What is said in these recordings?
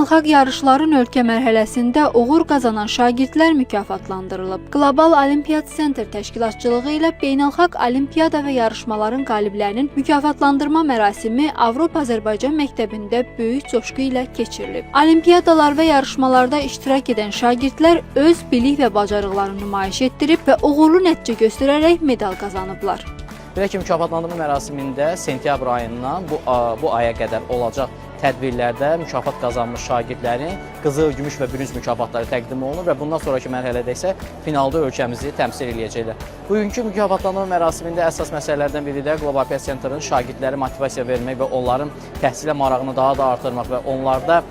beynəlxalq yarışların ölkə mərhələsində uğur qazanan şagirdlər mükafatlandırılıb. Qlobal Olimpiyat Center təşkilatçılığı ilə beynəlxalq olimpiada və yarışmaların qaliblərinin mükafatlandırma mərasimi Avropa-Azərbaycan məktəbində böyük coşqu ilə keçirilib. Olimpiyadalar və yarışmalarda iştirak edən şagirdlər öz bilik və bacarıqlarını nümayiş etdirib və uğurlu nəticə göstərərək medal qazanıblar. Belə ki, mükafatlandırma mərasimində sentyabr ayından bu aya qədər olacaq tədbirlərdə mükafat qazanmış şagirdlərin qızıl, gümüş və bürünc mükafatları təqdim olunur və bundan sonraki mərhələdə isə finalda ölkəmizi təmsil edəcəklər. Bugünkü mükafatlandırma mərasimində əsas məsələlərdən biri də Qlobal Olimpiyat Center'ın şagirdlərə motivasiya vermək və onların təhsilə marağını daha da artırmaq və onlarda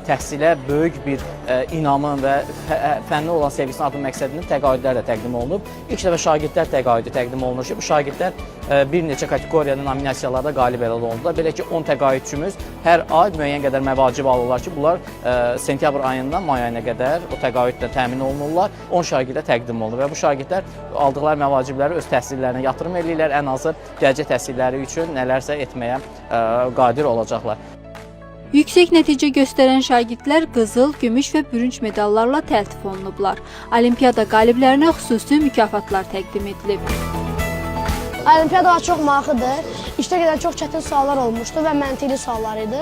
təhsilə böyük bir inamın və fənli olan sevgisini artırmaq məqsədinin təqaüdlər də təqdim olunub. İlk dəfə şagirdlər təqaüdü təqdim olunur ki, bu şagirdlər bir neçə kateqoriyada nominasiyalarda qalib olundular. Belə ki, 10 təqaüdçümüz hər ay müəyyən qədər məvacib alırlar ki, bunlar sentyabr ayından may ayına qədər o təqaüdlə təmin olunurlar. 10 şagirdə təqdim olunur və bu şagirdlər aldıqları məvacibləri öz təhsillərinə yatırım edirlər. Ən azı gələcək təhsilləri üçün nələrsə etməyə qadir olacaqlar. Yüksək nəticə göstərən şagirdlər qızıl, gümüş və bürünc medallarla təltif olunublar. Olimpiyada qaliblərinə xüsusi mükafatlar təqdim edilib. Olimpiyadalar çox maraqlıdır. İştirak edən çox çətin suallar olmuşdu və məntiqli suallar idi.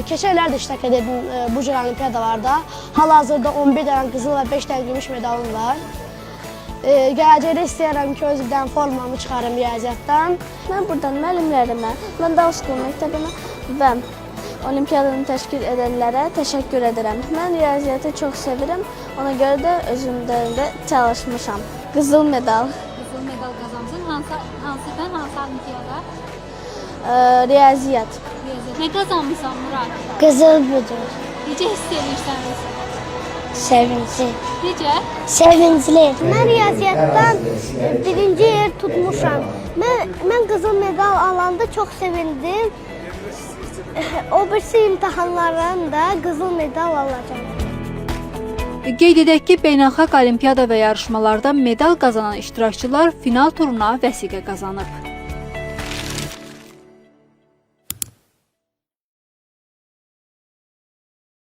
Keçən illər də iştirak edirdim bu cür olimpiyadalarda. Hal-hazırda 11 dənə qızıl və 5 dənə gümüş medalım var. Gələcəkdə istəyirəm ki, özümdən formamı çıxarım riyaziyyatdan. Mən buradan müəllimlərimə, Landau School məktəbimə və olimpiyadanı təşkil edənlərə təşəkkür edirəm. Mən riyaziyyatı çox sevirəm, ona görə də özümdə çalışmışam. Qızıl medal. Qızıl medal qazanmışsın. Hansı olimpiyada? Riyaziyyat. Nə qazanmışsan Murad? Qızıl budur. Necə hiss edirsən? Sevincli. Necə? Sevincli. Mən riyaziyyatdan birinci yer tutmuşam. Mən qızıl medal alanda çox sevindim. O birisi imtahanlardan da qızıl medal alacağam. Qeyd edək ki, beynəlxalq olimpiyada və yarışmalarda medal qazanan iştirakçılar final turuna vəsiqə qazanıb.